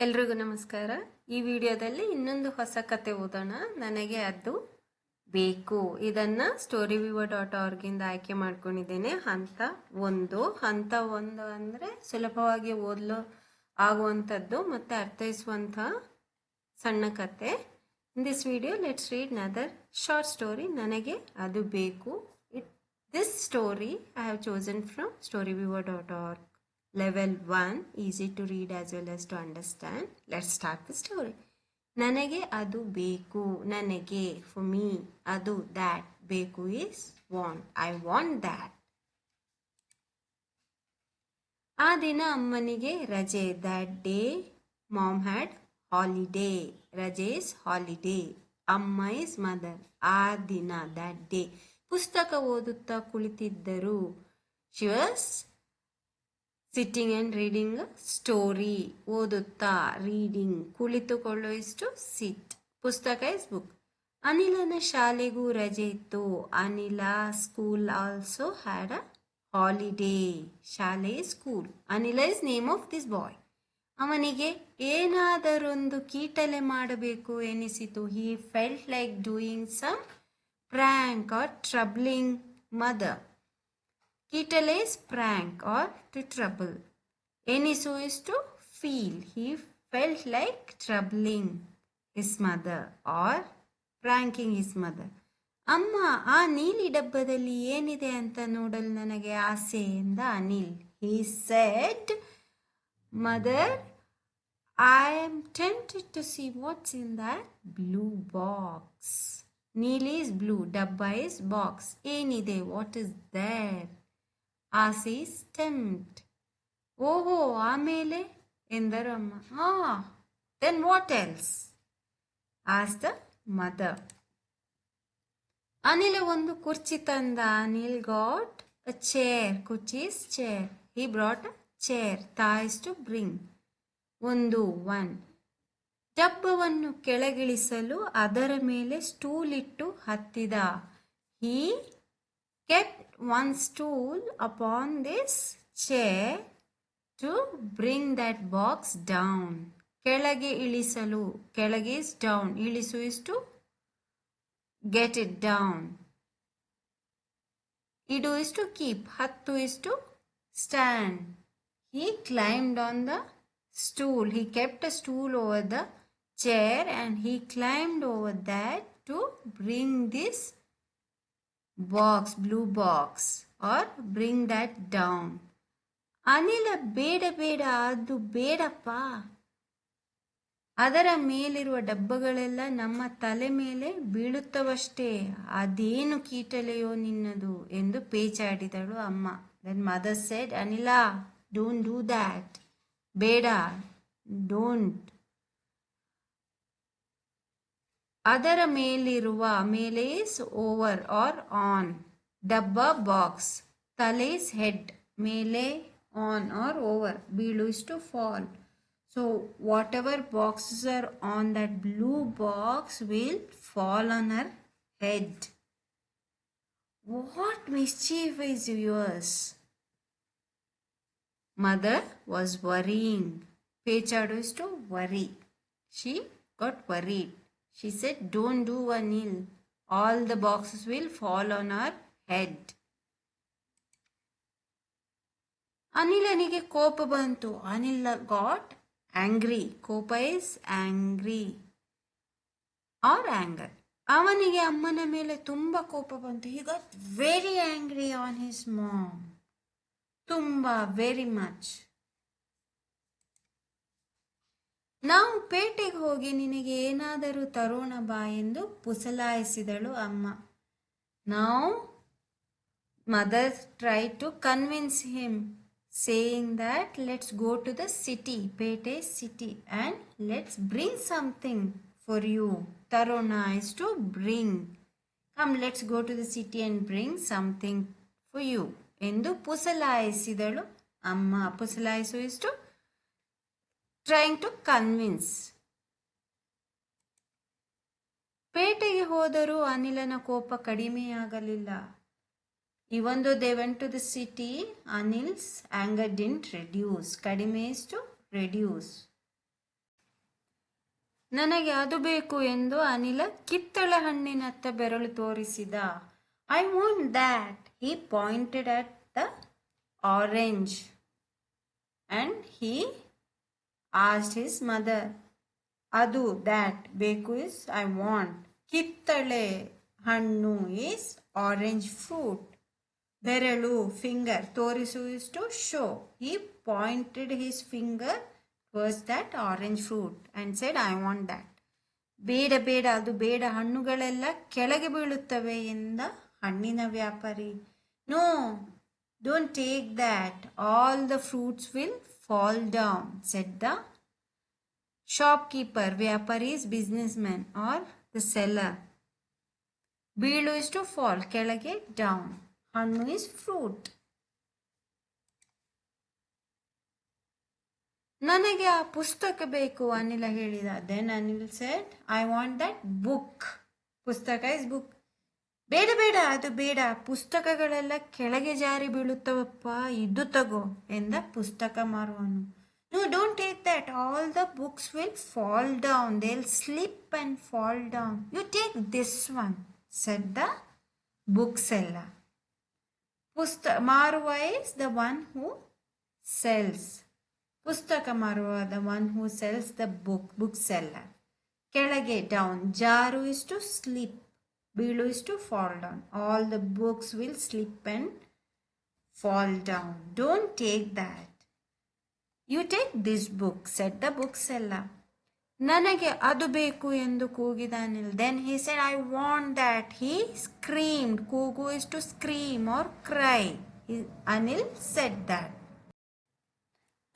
ಎಲ್ರಿಗೂ ನಮಸ್ಕಾರ. ಈ ವಿಡಿಯೋದಲ್ಲಿ ಇನ್ನೊಂದು ಹೊಸ ಕತೆ ಓದೋಣ. ನನಗೆ ಅದು ಬೇಕು. ಇದನ್ನು StoryWeaver.org ಇಂದ ಆಯ್ಕೆ ಮಾಡ್ಕೊಂಡಿದ್ದೇನೆ. ಹಂತ ಒಂದು ಅಂದರೆ ಸುಲಭವಾಗಿ ಓದಲು ಆಗುವಂಥದ್ದು ಮತ್ತು ಅರ್ಥೈಸುವಂಥ ಸಣ್ಣ ಕತೆ. In this video let's read another short story. ನನಗೆ ಅದು ಬೇಕು. This story I have chosen from StoryWeaver.org. Level 1, easy to read as well as to understand. Let's start the story. ನನಗೆ ಅದು ಬೇಕು. ನನಗೆ, for me, ಅದು, that. ಬೇಕು is want. I want that. ಆ ದಿನ ಅಮ್ಮನಿಗೆ ರಜೆ. That day mom had holiday. ರಜೆ is holiday. ಅಮ್ಮ is mother. ಆ ದಿನ, that day. ಪುಸ್ತಕ ಓದುತ್ತಾ ಕುಳಿತಿದ್ದರು. She was sitting and reading a story. ಓದುತ್ತಾ, reading. ಕುಳಿತುಕೊಳ್ಳೋ ಇಷ್ಟು sit. ಪುಸ್ತಕ is book. ಅನಿಲನ ಶಾಲೆಗೂ ರಜೆ ಇತ್ತು. ಅನಿಲ school also had a holiday. ಶಾಲೆ school. ಅನಿಲ is name of this boy. ಅವನಿಗೆ ಏನಾದರೊಂದು ಕೀಟಲೆ ಮಾಡಬೇಕು ಎನಿಸಿತು. He felt like doing some prank or troubling mother. Kీటలే is prank or to trouble. Enisu is to feel. He felt like troubling his mother or pranking his mother. ಅಮ್ಮ, ಆ ನೀಲಿ ಡಬ್ಬದಲ್ಲಿ ಏನಿದೆ ಅಂತ ನೋಡಲು ನನಗೆ ಆಸೆ ಎಂದ Anil. He said, Mother, I am tempted to see what's in that blue box. ನೀಲಿ is blue, ಡಬ್ಬ is box. ಏನಿದೆ? What is there? ಆಸೆ is tempt. ಓಹೋ, ಆಮೇಲೆ ಎಂದರು ಅಮ್ಮ. Then what else? asked the mother. ಅನಿಲ ಒಂದು ಕುರ್ಚಿ ತಂದ. Anil got a chair. ಕುರ್ಚಿ is chair. He brought a chair. ತಾ is to bring. one. ಡಬ್ಬವನ್ನು ಕೆಳಗಿಳಿಸಲು ಅದರ ಮೇಲೆ ಸ್ಟೂಲ್ ಇಟ್ಟು ಹತ್ತಿದ. He kept one stool upon this chair to bring that box down. ಕೆಳಗೆ ಇಳಿಸಲು, ಕೆಳಗೆ is down, ಇಳಿಸು is to get it down. ಇಡು is to keep, ಹತ್ತು is to stand. He climbed on the stool. He kept a stool over the chair and he climbed over that to bring this box, blue box, or bring that down. ಅನಿಲ, ಬೇಡ ಬೇಡ, ಅದು ಬೇಡಪ್ಪ. ಅದರ ಮೇಲಿರುವ ಡಬ್ಬಗಳೆಲ್ಲ ನಮ್ಮ ತಲೆ ಮೇಲೆ ಬೀಳುತ್ತವಷ್ಟೇ. ಅದೇನು ಕೀಟಲೆಯೋ ನಿನ್ನದು ಎಂದು ಪೇಚಾಡಿದಳು ಅಮ್ಮ. Then mother said, Anila, don't do that. ಬೇಡ, don't. ಅದರ ಮೇಲಿರುವ, ಮೇಲೆ is over or on. ಡಬ್ಬ box. ತಲೆ is head. ಮೇಲೆ on or over. ಬೀಳು is to fall. So whatever boxes are on that blue box will fall on her head. What mischief is yours? Mother was worrying. Pechadu is to worry. She got worried. She said, don't do, Anil. All the boxes will fall on our head. ಅನಿಲನಿಗೆ ಕೋಪ ಬಂತು. Anil got angry. ಕೋಪ is angry or anger. ಅವನಿಗೆ ಅಮ್ಮನ ಮೇಲೆ ತುಂಬ ಕೋಪ ಬಂತು. He got very angry on his mom. ತುಂಬ, very much. ನಾವು ಪೇಟೆಗೆ ಹೋಗಿ ನಿನಗೆ ಏನಾದರೂ ತರೋಣ ಬಾ ಎಂದು ಪುಸಲಾಯಿಸಿದಳು ಅಮ್ಮ. Now mother tried to convince him, saying that let's go to the city, pete city, and let's bring something for you. Tarona is to bring. Come, let's go to the city and bring something for you. ಎಂದು ಪುಸಲಾಯಿಸಿದಳು ಅಮ್ಮ. ಪುಸಲಾಯಿಸು is to trying to convince. ಪೇಟೆಗೆ ಹೋದರೂ ಅನಿಲನ ಕೋಪ ಕಡಿಮೆಯಾಗಲಿಲ್ಲ. Even though they went to the city, Anil's anger didn't reduce. Kadime is to reduce. ನನಗೆ ಅದು ಬೇಕು ಎಂದು ಅನಿಲ ಕಿತ್ತಳೆ ಹಣ್ಣಿನತ್ತ ಬೆರಳು ತೋರಿಸಿದ. I want that. He pointed at the orange and he asked his mother. ಅದು ದ್ಯಾಟ್ ಬೇಕು ಇಸ್ ಐ ವಾಂಟ್. ಕಿತ್ತಳೆ ಹಣ್ಣು ಈಸ್ ಆರೆಂಜ್ ಫ್ರೂಟ್. ಬೆರಳು ಫಿಂಗರ್ ತೋರಿಸು is to show. He pointed his finger towards that orange fruit and said I want that. ಬೇಡ ಬೇಡ, ಅದು ಬೇಡ, ಹಣ್ಣುಗಳೆಲ್ಲ ಕೆಳಗೆ ಬೀಳುತ್ತವೆ ಎಂದ ಹಣ್ಣಿನ ವ್ಯಾಪಾರಿ. No, don't take that, all the fruits will fall down said the shopkeeper. ವ್ಯಾಪಾರಿ is businessman or the seller. ಬೀಳು is to fall, ಕೆಳಗೆ down. ಹಣ್ಣು is fruit. ನನಗೆ ಆ ಪುಸ್ತಕ ಬೇಕು, ಅನಿಲ ಹೇಳಿದ. Then Anil said I want that book. ಪುಸ್ತಕ ಇಸ್ ಬುಕ್. ಬೇಡ ಬೇಡ, ಅದು ಬೇಡ, ಪುಸ್ತಕಗಳೆಲ್ಲ ಕೆಳಗೆ ಜಾರಿ ಬೀಳುತ್ತವಪ್ಪ, ಇದು ತಗೋ ಎಂದ ಪುಸ್ತಕ ಮಾರುವನು. No, don't take that, all the books will fall down, they will slip and fall down. You take this one said the book seller. ಮಾರುವ is the one who sells. ಪುಸ್ತಕ ಮಾರುವ the one who sells the book, book seller. ಕೆಳಗೆ down, ಜಾರು is to slip, ಬೀಳು is to fall down. All the books will slip and fall down. Don't take that, you take this book said the book seller. ನನಗೆ ಅದು ಬೇಕು ಎಂದು ಕೂಗಿದ Anil. Then he said I want that. He screamed. ಕೂಗು is to scream or cry. Anil said that.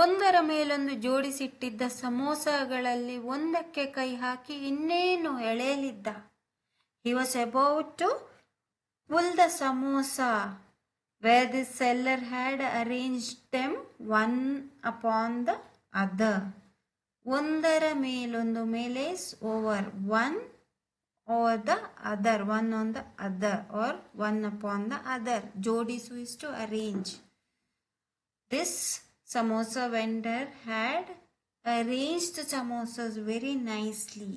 ಒಂದರ ಮೇಲೊಂದು ಜೋಡಿಸಿಟ್ಟಿದ್ದ ಸಮೋಸಗಳಲ್ಲಿ ಒಂದಕ್ಕೆ ಕೈ ಹಾಕಿ ಇನ್ನೇನು ಎಳೆಯಲಿದ್ದ. He was about to pull the samosa where the seller had arranged them one upon the other. ಒಂದರ ಮೇಲೊಂದು ಮೇಲೆ is over, one over the other, one on the other or one upon the other. ಜೋಡಿಸು is to arrange. This samosa vendor had arranged the samosas very nicely.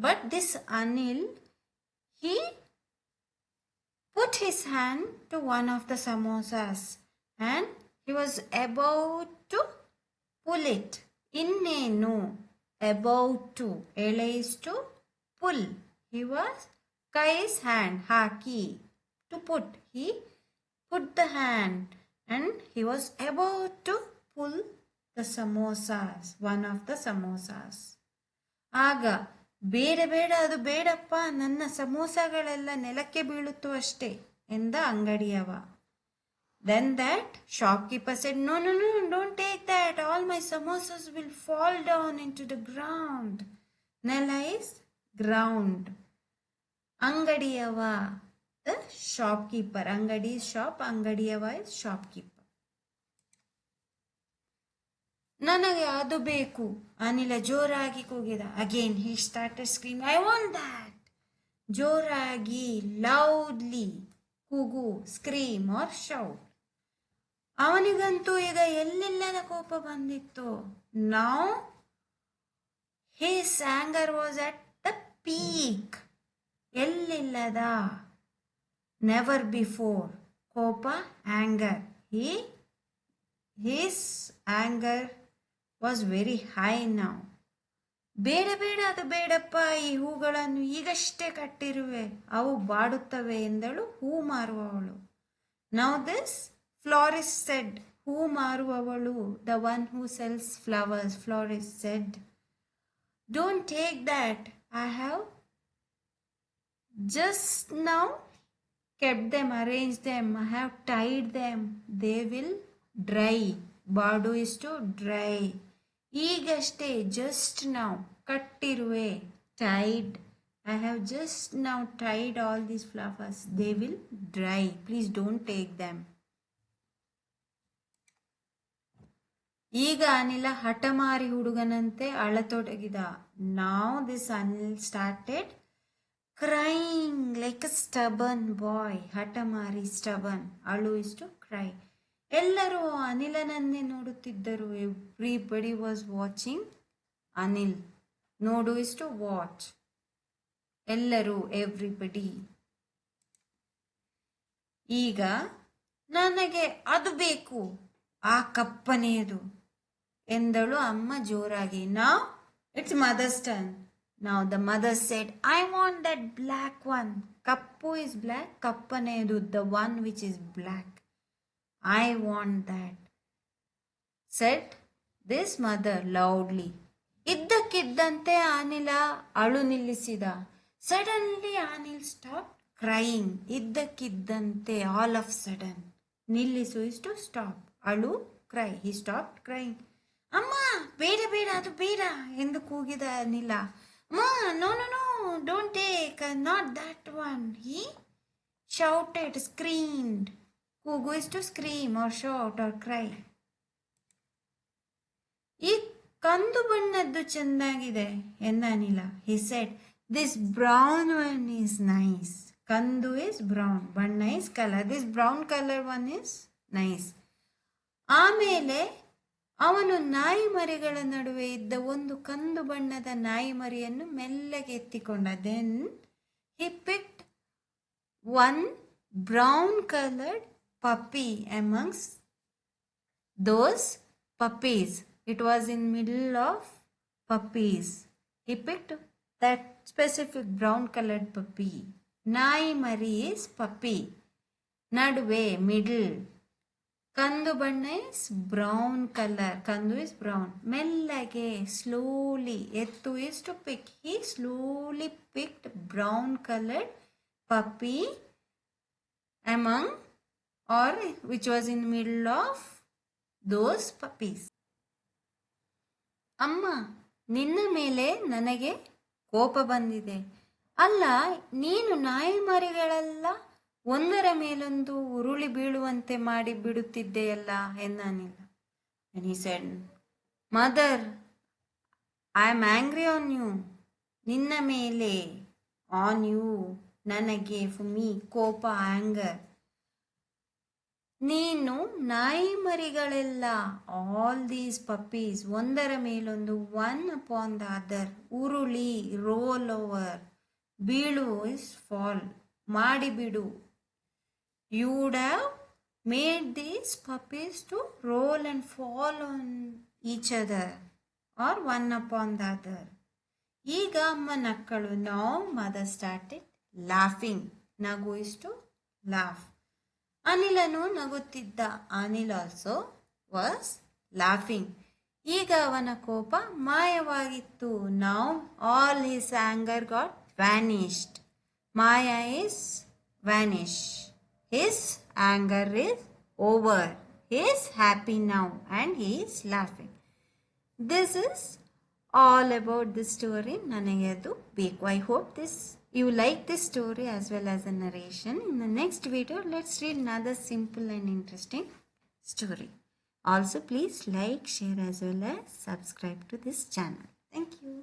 But this Anil, he put his hand to one of the samosas and he was about to pull it. Innenu, about to, ele is to pull. He was Kai's hand, haki, to put. He put the hand and he was about to pull the samosas, one of the samosas. ಆಗ ಬೇಡ ಬೇಡ, ಅದು ಬೇಡಪ್ಪ, ನನ್ನ ಸಮೋಸಗಳೆಲ್ಲ ನೆಲಕ್ಕೆ ಬೀಳುತ್ತು ಅಷ್ಟೇ ಎಂದ ಅಂಗಡಿಯವ. Then that shopkeeper said, no, no, no, don't take that, all my samosas will fall down into the ground. ನೆಲ is ground. ಅಂಗಡಿಯವ, the shopkeeper. ಅಂಗಡಿ shop, ಅಂಗಡಿಯವ is shopkeeper. ನನಗೆ ಅದು ಬೇಕು, ಅನಿಲ ಜೋರಾಗಿ ಕೂಗಿದ. Again he started screaming, I want that. ಜೋರಾಗಿ, loudly ಕೂಗು, scream or shout. ಅವನಿಗಂತೂ ಈಗ ಎಲ್ಲಿಲ್ಲದ ಕೋಪ ಬಂದಿತ್ತು. Now his anger was at the peak. ಎಲ್ಲಿಲ್ಲದ, never before. ಕೋಪ, anger. His anger was very high now. ಬೇಡ ಬೇಡ, ಅದು ಬೇಡಪ್ಪ, ಈ ಹೂಗಳನ್ನು ಈಗಷ್ಟೇ ಕಟ್ಟಿರುವೆ, ಅವು ಬಾಡುತ್ತವೆ ಎಂದಳು ಹೂ ಮಾರುವವಳು. Now this florist said, who ಮಾರುವವಳು, the one who sells flowers, florist said, don't take that, I have just now kept them, arranged them, I have tied them, they will dry. ಬಾಡು is to dry. ಈಗಷ್ಟೇ, just now, ಕಟ್ಟಿರುವೆ, tied. I have just now tied all these flowers, they will dry, please don't take them. ಈಗ ಅನಿಲ ಹಠಮಾರಿ ಹುಡುಗನಂತೆ ಅಳತೊಡಗಿದ. Now this Anil started crying like a stubborn boy. ಹಠಮಾರಿ, stubborn. ಅಳು is to cry. ಎಲ್ಲರೂ ಅನಿಲನನ್ನೇ ನೋಡುತ್ತಿದ್ದರು. Everybody was watching Anil. ನೋಡು is to watch. ಎಲ್ಲರೂ, everybody. ಈಗ ನನಗೆ ಅದು ಬೇಕು, ಆ ಕಪ್ಪನೆಯದು ಎಂದಳು ಅಮ್ಮ ಜೋರಾಗಿ. Now it's mother's turn. Now the mother said, I want that black one. Kappu is black, kappanedu, the one which is black. I want that, said this mother loudly. ಇದ್ದಕ್ಕಿದ್ದಂತೆ ಅನಿಲ ಅಳು ನಿಲ್ಲಿಸಿದ. Suddenly Anil stopped crying. ಇದ್ದಕ್ಕಿದ್ದಂತೆ, all of sudden. ನಿಲ್ಲಿಸು is to stop. ಅಳು, cry. He stopped crying. ಅಮ್ಮ, ಬೇಡ ಬೇಡ, ಅದು ಬೇಡ ಎಂದು ಕೂಗಿದ ಅನಿಲ. ಅಮ್ಮ, no no no, don't take, not that one. He shouted, screamed. ಕೂಗು is to scream or shout or cry. ಈ ಕಂದು ಬಣ್ಣದ್ದು ಚೆಂದಾಗಿದೆ ಎಂದ ಅನಿಲ. He said, this brown one is nice. ಕಂದು is brown, ಬಣ್ಣ is color. This brown color one is nice. ಆಮೇಲೆ ಅವನು ನಾಯಿ ಮರಿಗಳ ನಡುವೆ ಇದ್ದ ಒಂದು ಕಂದು ಬಣ್ಣದ ನಾಯಿ ಮರಿಯನ್ನು ಮೆಲ್ಲಗೆ ಎತ್ತಿಕೊಂಡ. Then he picked one brown colored puppy amongst those puppies. It was in middle of puppies. He picked that specific brown colored puppy. ನಾಯಿ ಮರಿ is puppy. ನಡುವೆ, middle. ಕಂದು ಬಣ್ಣ is brown color. ಕಂದು is brown. ಮೆಲ್ಲಗೆ, slowly. ಎತ್ತು is to pick. He slowly picked brown colored puppy among, or which was in middle of those puppies. ಅಮ್ಮ, ನಿನ್ನ ಮೇಲೆ ನನಗೆ ಕೋಪ ಬಂದಿದೆ. ಅಲ್ಲ, ನೀನು ನಾಯಿ ಮರಿಗಳೆಲ್ಲ ಒಂದರ ಮೇಲೊಂದು ಉರುಳಿ ಬೀಳುವಂತೆ ಮಾಡಿ ಬಿಡುತ್ತಿದ್ದೆಯಲ್ಲ ಎಂದನಿಲ್ಲ. And he said, Mother, I am angry on you. ನಿನ್ನ ಮೇಲೆ, on you, ನನಗೆ, for me, ಕೋಪ, anger. ನೀನು ನಾಯಿ ಮರಿಗಳೆಲ್ಲ, ಆಲ್ ದೀಸ್ ಪಪ್ಪೀಸ್, ಒಂದರ ಮೇಲೊಂದು, ಒನ್ ಅಪಾನ್ ದ ಅದರ್, ಉರುಳಿ, ರೋಲ್ ಓವರ್, ಬೀಳು ಇಸ್ ಫಾಲ್, ಮಾಡಿಬಿಡು. You would have made these puppies to roll and fall on each other or one upon the other. ಈಗ ಅಮ್ಮ ನಕ್ಕಳು. Now mother started laughing. ನಗು is to laugh. ಅನಿಲನು ನಗುತ್ತಿದ್ದ. Anil also was laughing. ಈಗ ಅವನ ಕೋಪ ಮಾಯವಾಗಿತ್ತು. Now all his anger got vanished. ಮಾಯ is vanish. His anger is over. He is happy now and he is laughing. This is all about this story. ನನಗೆ ಅದು ಬೇಕು. I hope you like this story as well as the narration. In the next video, let's read another simple and interesting story. Also, please like, share as well as subscribe to this channel. Thank you.